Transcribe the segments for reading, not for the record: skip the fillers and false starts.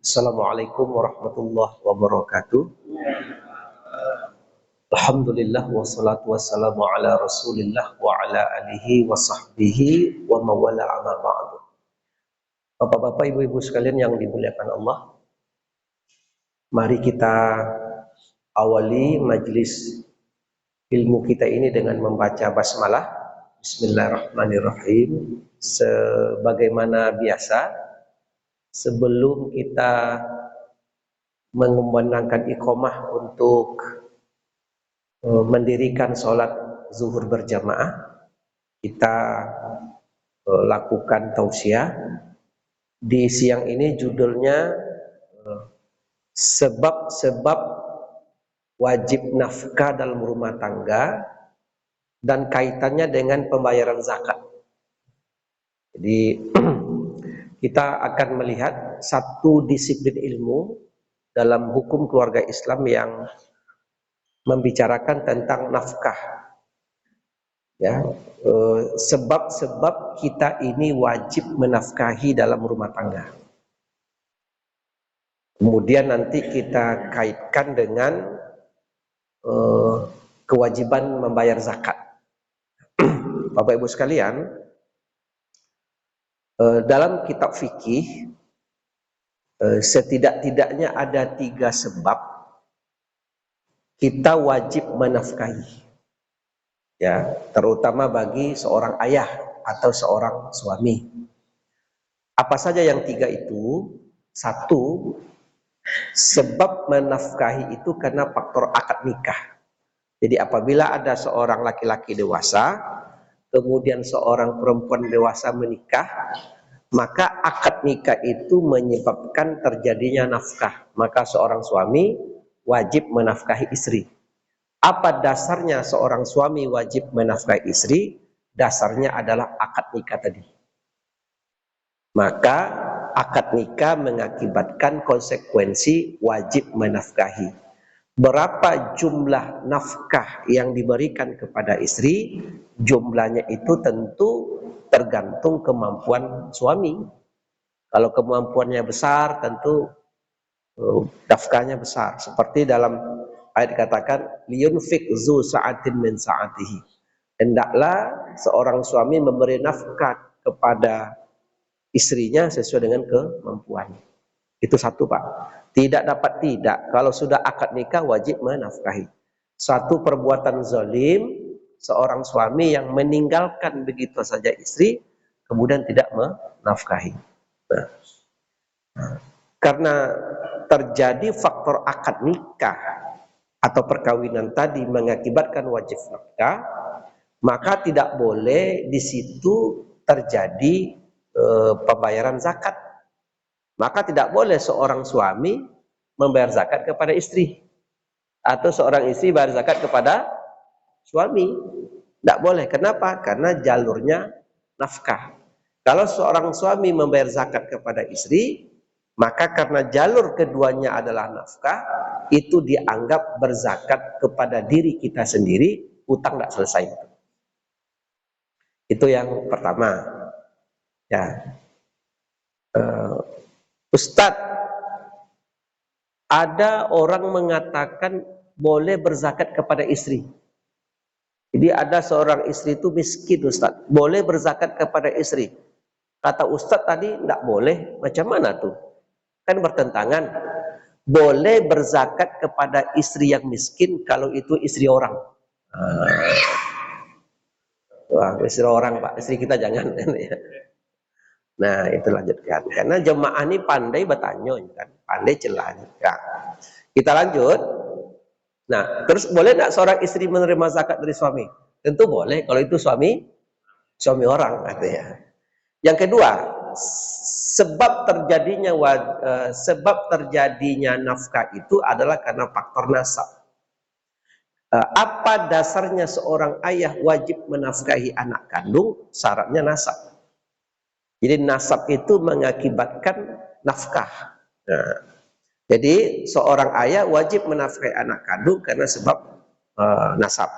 Assalamualaikum warahmatullahi wabarakatuh. Alhamdulillah wassalatu wassalamu ala Rasulillah wa ala alihi wa sahbihi wa mawala amma ba'du. Bapak-bapak, ibu-ibu sekalian yang dimuliakan Allah, mari kita awali majlis ilmu kita ini dengan membaca basmalah. Bismillahirrahmanirrahim. Sebagaimana biasa, sebelum kita mengumandangkan iqamah untuk mendirikan sholat zuhur berjamaah, kita lakukan tausiah. Di siang ini judulnya sebab-sebab wajib nafkah dalam rumah tangga dan kaitannya dengan pembayaran zakat. Jadi kita akan melihat satu disiplin ilmu dalam hukum keluarga Islam yang membicarakan tentang nafkah. Ya, sebab-sebab kita ini wajib menafkahi dalam rumah tangga. Kemudian nanti kita kaitkan dengan kewajiban membayar zakat. Bapak Ibu sekalian, dalam kitab fikih setidak-tidaknya ada 3 sebab kita wajib menafkahi, ya, terutama bagi seorang ayah atau seorang suami. Apa saja yang 3 itu? 1, sebab menafkahi itu karena faktor akad nikah. Jadi apabila ada seorang laki-laki dewasa, kemudian seorang perempuan dewasa menikah, maka akad nikah itu menyebabkan terjadinya nafkah. Maka seorang suami wajib menafkahi istri. Apa dasarnya seorang suami wajib menafkahi istri? Dasarnya adalah akad nikah tadi. Maka akad nikah mengakibatkan konsekuensi wajib menafkahi. Berapa jumlah nafkah yang diberikan kepada istri? Jumlahnya itu tentu tergantung kemampuan suami. Kalau kemampuannya besar, tentu nafkahnya besar. Seperti dalam ayat dikatakan, liyunfik zu sa'atin min sa'atihi. Hendaklah seorang suami memberi nafkah kepada istrinya sesuai dengan kemampuannya. Itu 1, Pak. Tidak dapat tidak, kalau sudah akad nikah wajib menafkahi. Satu perbuatan zalim seorang suami yang meninggalkan begitu saja istri, kemudian tidak menafkahi. Karena terjadi faktor akad nikah atau perkawinan tadi mengakibatkan wajib nafkah, maka tidak boleh di situ terjadi pembayaran zakat. Maka tidak boleh seorang suami membayar zakat kepada istri, atau seorang istri bayar zakat kepada suami. Tidak boleh. Kenapa? Karena jalurnya nafkah. Kalau seorang suami membayar zakat kepada istri, maka karena jalur keduanya adalah nafkah, itu dianggap berzakat kepada diri kita sendiri, utang tidak selesai. Itu yang pertama. Ya, Ustadz, ada orang mengatakan boleh berzakat kepada istri. Jadi ada seorang istri itu miskin, Ustadz, boleh berzakat kepada istri. Kata Ustadz tadi tidak boleh. Macam mana tuh? Kan bertentangan. Boleh berzakat kepada istri yang miskin kalau itu istri orang. Wah, istri orang, Pak. Istri kita jangan. Nah, itu lanjutkan. Karena jemaah ini pandai bertanya, kan? Pandai celah. Ya. Kita lanjut. Nah, terus boleh tidak seorang istri menerima zakat dari suami? Tentu boleh, kalau itu suami orang, katanya. Yang kedua, sebab terjadinya nafkah itu adalah karena faktor nasab. Apa dasarnya seorang ayah wajib menafkahi anak kandung? Syaratnya nasab. Jadi nasab itu mengakibatkan nafkah. Nah, jadi seorang ayah wajib menafkahi anak kandung karena sebab nasab.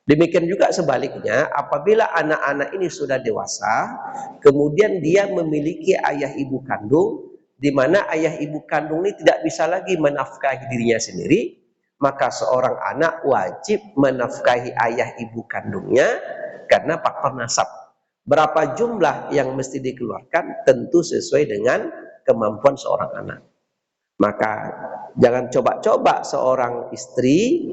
Demikian juga sebaliknya, apabila anak-anak ini sudah dewasa, kemudian dia memiliki ayah ibu kandung, di mana ayah ibu kandung ini tidak bisa lagi menafkahi dirinya sendiri, maka seorang anak wajib menafkahi ayah ibu kandungnya karena faktor nasab. Berapa jumlah yang mesti dikeluarkan tentu sesuai dengan kemampuan seorang anak. Maka jangan coba-coba seorang istri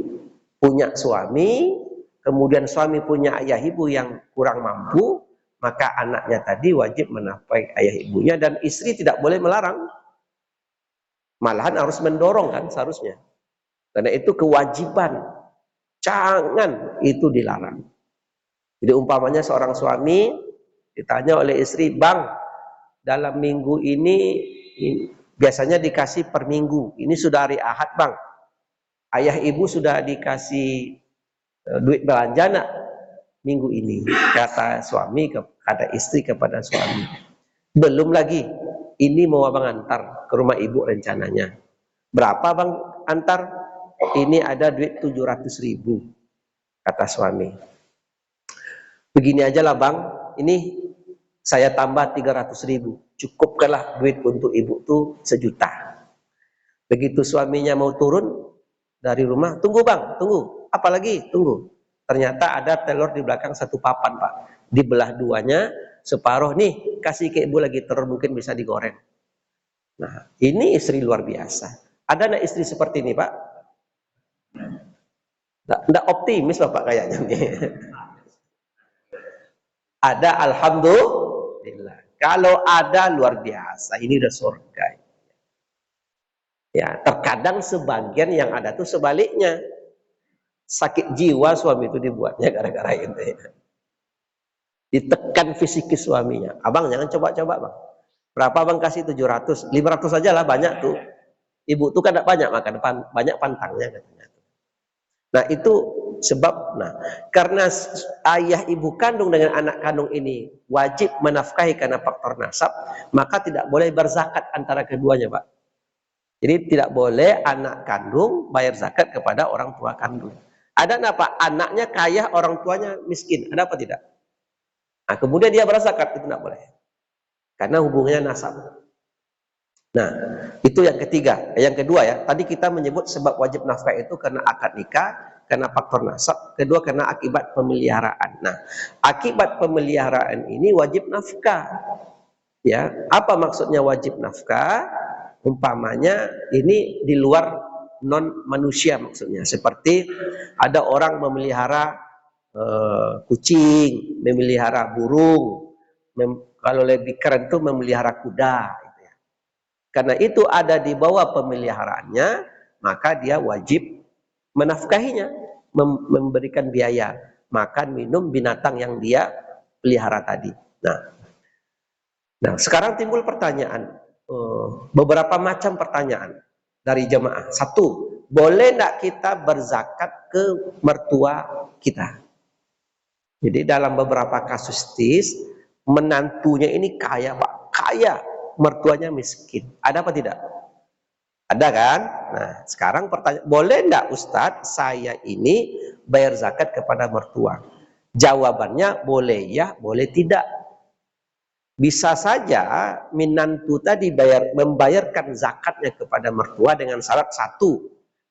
punya suami, kemudian suami punya ayah ibu yang kurang mampu, maka anaknya tadi wajib menafkahi ayah ibunya, dan istri tidak boleh melarang, malahan harus mendorong kan seharusnya. Karena itu kewajiban, jangan itu dilarang. Jadi umpamanya seorang suami ditanya oleh istri, "Bang, dalam minggu ini biasanya dikasih per minggu, ini sudah hari Ahad Bang, ayah ibu sudah dikasih duit belanja nak minggu ini?" Kata suami, kata istri kepada suami, "Belum lagi, ini mau abang antar ke rumah ibu rencananya." "Berapa bang antar?" "Ini ada duit 700.000, kata suami. "Begini aja lah bang, ini saya tambah 300.000, cukupkanlah duit untuk ibu tuh 1 juta. Begitu suaminya mau turun dari rumah, "Tunggu bang, tunggu, apalagi tunggu." Ternyata ada telur di belakang 1 papan pak, dibelah duanya, separuh, "Nih kasih ke ibu lagi, telur mungkin bisa digoreng." Nah ini istri luar biasa. Ada nggak istri seperti ini pak? Nggak optimis bapak kayaknya nih. Ada, alhamdulillah. Kalau ada luar biasa, ini udah surga. Ya, terkadang sebagian yang ada tuh sebaliknya. Sakit jiwa suami itu dibuatnya gara-gara itu. Ya. Ditekan fisikis suaminya. "Abang jangan coba-coba bang. Berapa bang kasih? 700, 500 aja lah, banyak tuh. Ibu tuh kan tidak banyak makan, banyak pantangnya katanya." Nah itu sebab, karena ayah ibu kandung dengan anak kandung ini wajib menafkahi karena faktor nasab, maka tidak boleh berzakat antara keduanya pak. Jadi tidak boleh anak kandung bayar zakat kepada orang tua kandung. Ada apa? Anaknya kaya, orang tuanya miskin, ada apa tidak? Nah kemudian dia berzakat, itu tidak boleh, karena hubungannya nasab. Nah itu yang ketiga. Yang kedua ya, tadi kita menyebut sebab wajib nafkah itu karena akad nikah, karena faktor nasab. Kedua karena akibat pemeliharaan. Nah akibat pemeliharaan ini wajib nafkah. Ya, apa maksudnya wajib nafkah? Umpamanya ini di luar non manusia maksudnya, seperti ada orang memelihara kucing, memelihara burung, kalau lebih keren itu memelihara kuda. Gitu ya. Karena itu ada di bawah pemeliharaannya, maka dia wajib menafkahinya, memberikan biaya makan minum binatang yang dia pelihara tadi. Nah, sekarang timbul pertanyaan, beberapa macam pertanyaan dari jemaah. 1, boleh tidak kita berzakat ke mertua kita? Jadi dalam beberapa kasustis, menantunya ini kaya pak, kaya, mertuanya miskin. Ada apa tidak? Ada kan? Nah sekarang pertanyaan, boleh tidak Ustadz saya ini bayar zakat kepada mertua? Jawabannya boleh ya, boleh tidak. Bisa saja minantu tadi membayarkan zakatnya kepada mertua dengan syarat 1,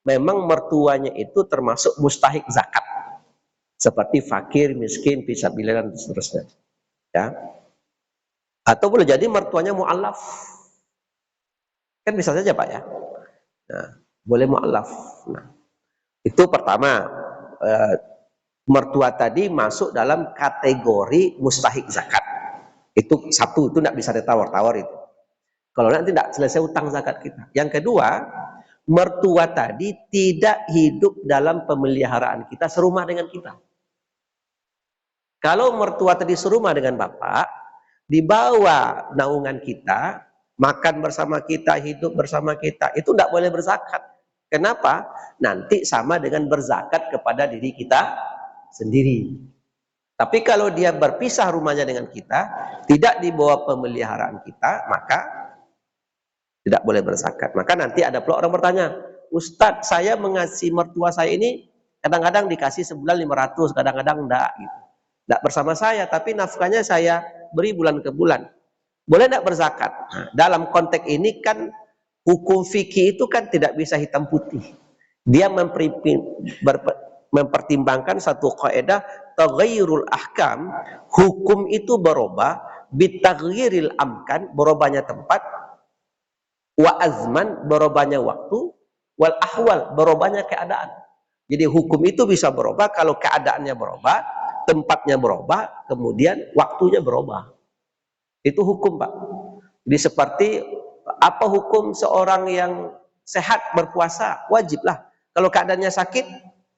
memang mertuanya itu termasuk mustahik zakat, seperti fakir, miskin, fisabilillah dan seterusnya. Ya. Atau boleh jadi mertuanya mu'allaf, kan bisa saja pak ya. Nah, boleh mu'allaf. Nah, itu pertama, mertua tadi masuk dalam kategori mustahik zakat. Itu 1, itu tidak bisa ditawar-tawar itu. Kalau nanti tidak selesai utang zakat kita. Yang kedua, mertua tadi tidak hidup dalam pemeliharaan kita, serumah dengan kita. Kalau mertua tadi serumah dengan bapak, di bawah naungan kita, makan bersama kita, hidup bersama kita, itu tidak boleh berzakat. Kenapa? Nanti sama dengan berzakat kepada diri kita sendiri. Tapi kalau dia berpisah rumahnya dengan kita, tidak di bawah pemeliharaan kita, maka tidak boleh berzakat. Maka nanti ada pula orang bertanya, "Ustadz, saya mengasihi mertua saya ini kadang-kadang dikasih sebulan 500, kadang-kadang enggak gitu. Enggak bersama saya, tapi nafkahnya saya beri bulan ke bulan." boleh tidak berzakat? Nah, dalam konteks ini kan hukum fikih itu kan tidak bisa hitam putih. Dia mempertimbangkan satu kaidah taghayyurul ahkam, hukum itu berubah, bitaghyiril amkan, berubahnya tempat, wa azman, berubahnya waktu, wal ahwal, berubahnya keadaan. Jadi hukum itu bisa berubah kalau keadaannya berubah, tempatnya berubah, kemudian waktunya berubah. Itu hukum, Pak. Jadi seperti apa hukum seorang yang sehat berpuasa? Wajiblah. Kalau keadaannya sakit,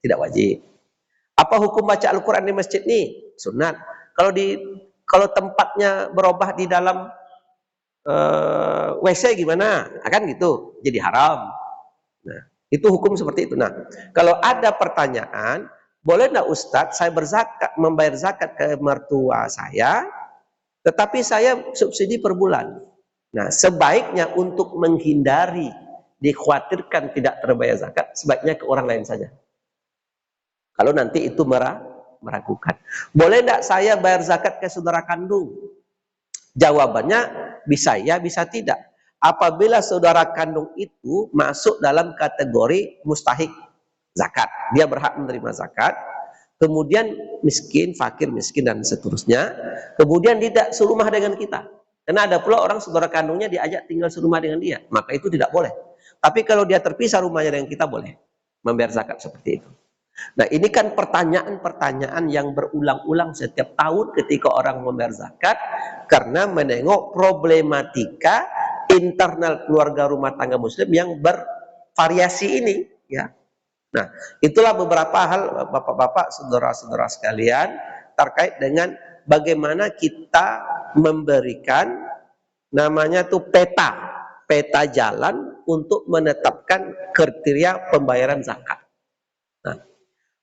tidak wajib. Apa hukum baca Al-Quran di masjid nih? Sunat. Kalau tempatnya berubah di dalam WC gimana? Akan gitu, jadi haram. Nah, itu hukum seperti itu. Nah, kalau ada pertanyaan, boleh nggak Ustadz saya membayar zakat ke mertua saya, tetapi saya subsidi per bulan. Nah, sebaiknya untuk menghindari dikhawatirkan tidak terbayar zakat, sebaiknya ke orang lain saja. Kalau nanti itu meragukan. Boleh tidak saya bayar zakat ke saudara kandung? Jawabannya bisa ya, bisa tidak. Apabila saudara kandung itu masuk dalam kategori mustahik zakat, dia berhak menerima zakat, kemudian miskin, fakir, miskin, dan seterusnya, kemudian tidak serumah dengan kita. Karena ada pula orang saudara kandungnya diajak tinggal serumah dengan dia, maka itu tidak boleh. Tapi kalau dia terpisah rumahnya dengan kita, boleh membayar zakat seperti itu. Nah, ini kan pertanyaan-pertanyaan yang berulang-ulang setiap tahun ketika orang membayar zakat, karena menengok problematika internal keluarga rumah tangga muslim yang bervariasi ini, ya. Nah, itulah beberapa hal bapak-bapak, saudara-saudara sekalian, terkait dengan bagaimana kita memberikan namanya tuh peta jalan untuk menetapkan kriteria pembayaran zakat. Nah,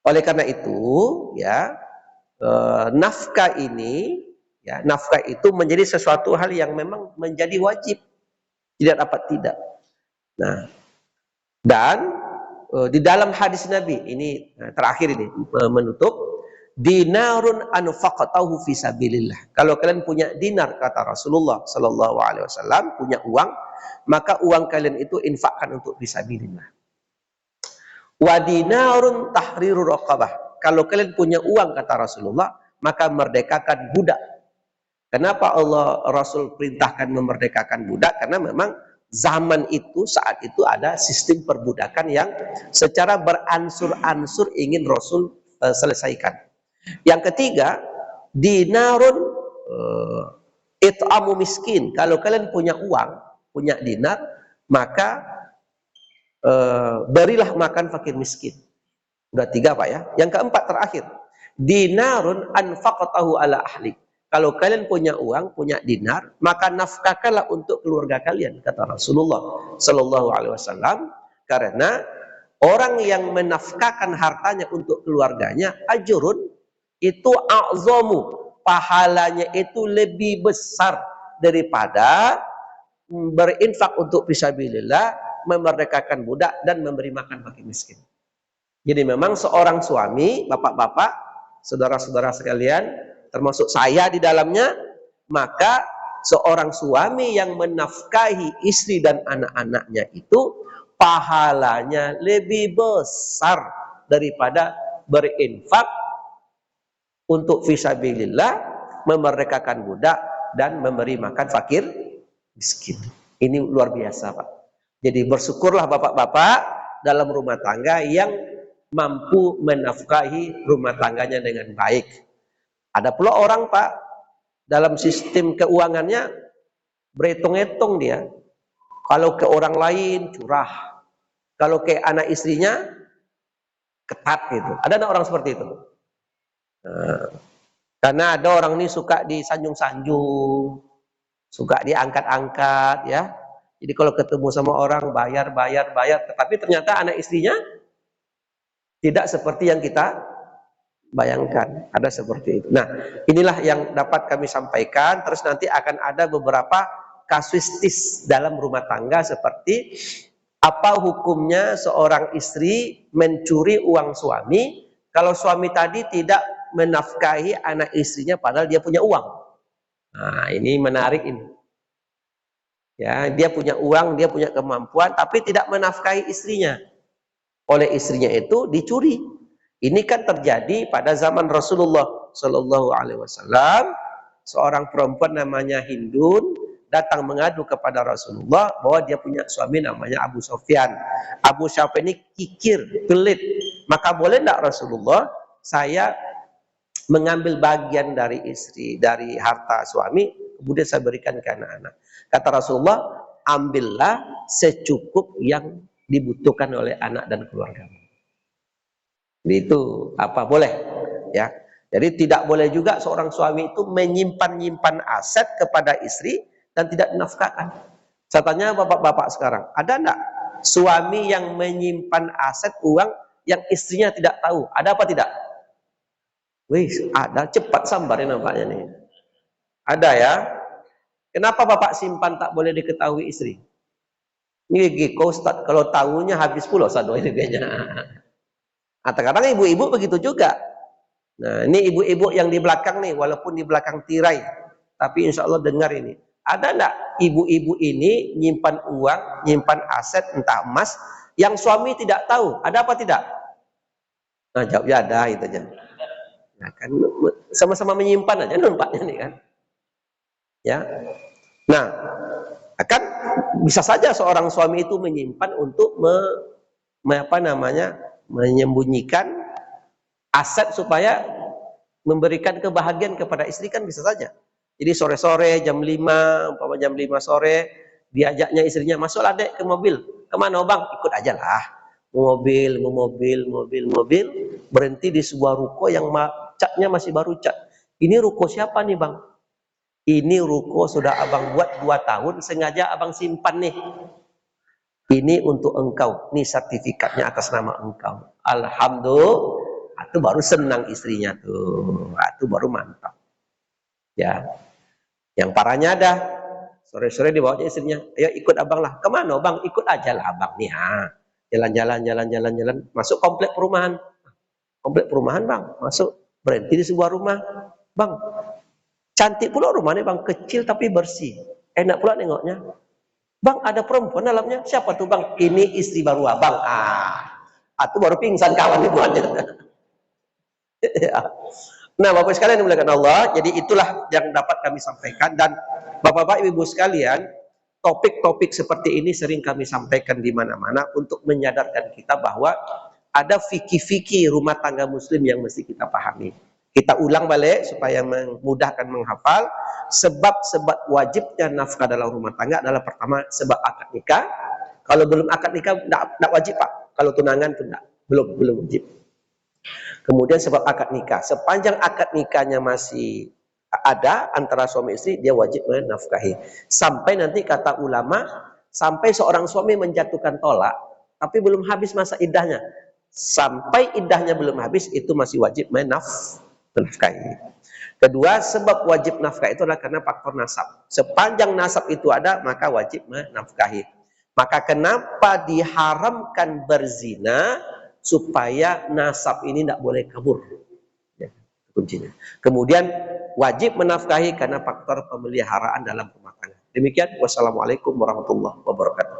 oleh karena itu, ya, nafkah ini, ya, nafkah itu menjadi sesuatu hal yang memang menjadi wajib, tidak dapat tidak. Nah, dan di dalam hadis Nabi ini terakhir ini menutup, dinarun anfaqatahu fi sabilillah. Kalau kalian punya dinar, kata Rasulullah sallallahu alaihi wasallam, punya uang, maka uang kalian itu infakkan untuk fi sabilillah. Wa dinarun tahriru raqabah. Kalau kalian punya uang, kata Rasulullah, maka merdekakan budak. Kenapa Allah Rasul perintahkan memerdekakan budak? Karena memang zaman itu, saat itu ada sistem perbudakan yang secara beransur-ansur ingin Rasul selesaikan. Yang ketiga, dinarun it'amu miskin. Kalau kalian punya uang, punya dinar, maka berilah makan fakir miskin. Udah tiga, Pak, ya. Yang keempat terakhir, dinarun anfaqatahu ala ahli. Kalau kalian punya uang, punya dinar, maka nafkahkanlah untuk keluarga kalian, kata Rasulullah sallallahu alaihi wasallam. Karena orang yang menafkahkan hartanya untuk keluarganya, ajrun, itu a'zamu, pahalanya itu lebih besar daripada berinfak untuk fisabilillah, memerdekakan budak, dan memberi makan fakir miskin. Jadi memang seorang suami, bapak-bapak, saudara-saudara sekalian, termasuk saya di dalamnya, maka seorang suami yang menafkahi istri dan anak-anaknya itu pahalanya lebih besar daripada berinfak untuk fisabilillah, memerdekakan budak, dan memberi makan fakir miskin. Ini luar biasa, Pak. Jadi bersyukurlah bapak-bapak dalam rumah tangga yang mampu menafkahi rumah tangganya dengan baik. Ada pula orang, Pak, dalam sistem keuangannya berhitung-hitung dia. Kalau ke orang lain curah, kalau ke anak istrinya ketat gitu. Ada enggak orang seperti itu? Nah, karena ada orang ini suka disanjung-sanjung, suka diangkat-angkat, ya. Jadi kalau ketemu sama orang bayar, tetapi ternyata anak istrinya tidak seperti yang kita bayangkan, ada seperti itu. Nah, inilah yang dapat kami sampaikan. Terus nanti akan ada beberapa kasuistis dalam rumah tangga, seperti apa hukumnya seorang istri mencuri uang suami kalau suami tadi tidak menafkahi anak istrinya padahal dia punya uang. Nah, ini menarik ini. Ya, dia punya uang, dia punya kemampuan, tapi tidak menafkahi istrinya. Oleh istrinya itu dicuri. Ini kan terjadi pada zaman Rasulullah Shallallahu Alaihi Wasallam. Seorang perempuan namanya Hindun datang mengadu kepada Rasulullah bahwa dia punya suami namanya Abu Sofyan. Abu Sofyan ini kikir, pelit. Maka boleh tidak Rasulullah saya mengambil bagian dari istri, dari harta suami, kemudian saya berikan ke anak-anak. Kata Rasulullah, ambillah secukup yang dibutuhkan oleh anak dan keluarga. Itu apa boleh, ya. Jadi tidak boleh juga seorang suami itu menyimpan aset kepada istri dan tidak dinafkahkan. Saya tanya bapak-bapak sekarang, ada enggak suami yang menyimpan aset uang yang istrinya tidak tahu? Ada apa tidak? Wih, ada, cepat sambarin nampaknya nih. Ada ya. Kenapa bapak simpan tak boleh diketahui istri? Ini Giko Ustaz, kalau tahunya habis pula sado ini kayaknya. Atau kadang ibu-ibu begitu juga. Nah, ini ibu-ibu yang di belakang nih, walaupun di belakang tirai, tapi insya Allah dengar ini. Ada enggak ibu-ibu ini nyimpan uang, nyimpan aset, entah emas, yang suami tidak tahu? Ada apa tidak? Nah, jawabnya ada, itu aja. Nah, kan sama-sama menyimpan aja nampaknya nih kan. Ya. Nah, akan bisa saja seorang suami itu menyimpan untuk menyembunyikan aset supaya memberikan kebahagiaan kepada istri, kan bisa saja. Jadi sore-sore jam 5, umpama jam 5 sore diajaknya istrinya, masuklah dek ke mobil. Kemana bang? Ikut aja lah. Mobil, berhenti di sebuah ruko yang catnya masih baru cat. Ini ruko siapa nih bang? Ini ruko sudah abang buat 2 tahun, sengaja abang simpan nih. Ini untuk engkau, ini sertifikatnya atas nama engkau. Alhamdulillah, itu baru senang istrinya tuh, itu baru mantap. Ya, yang parahnya ada, sore-sore dibawanya istrinya, ayo ikut abang lah. Kemana bang? Ikut aja lah abang nih. Jalan-jalan, masuk komplek perumahan. Komplek perumahan bang, masuk, berhenti di sebuah rumah. Bang, cantik pula rumahnya bang, kecil tapi bersih. Enak pula nengoknya. Bang, ada perempuan dalamnya. Siapa tuh bang? Ini istri baru abang. Itu baru pingsan kawan ibuannya. Nah, bapak sekalian dimuliakan Allah. Jadi itulah yang dapat kami sampaikan. Dan bapak-bapak ibu sekalian, topik-topik seperti ini sering kami sampaikan di mana-mana untuk menyadarkan kita bahwa ada fikih-fikih rumah tangga muslim yang mesti kita pahami. Kita ulang balik supaya memudahkan menghafal. Sebab-sebab wajibnya nafkah dalam rumah tangga adalah pertama sebab akad nikah. Kalau belum akad nikah tidak wajib pak. Kalau tunangan itu belum wajib. Kemudian sebab akad nikah. Sepanjang akad nikahnya masih ada antara suami istri, dia wajib menafkahi. Sampai nanti kata ulama, sampai seorang suami menjatuhkan tolak, tapi belum habis masa iddahnya. Sampai iddahnya belum habis, itu masih wajib menafkahi. Kedua, sebab wajib nafkah itu adalah karena faktor nasab. Sepanjang nasab itu ada, maka wajib menafkahi. Maka kenapa diharamkan berzina? Supaya nasab ini tidak boleh kabur. Ya, kuncinya. Kemudian wajib menafkahi karena faktor pemeliharaan dalam rumah tangga. Demikian, wassalamualaikum warahmatullahi wabarakatuh.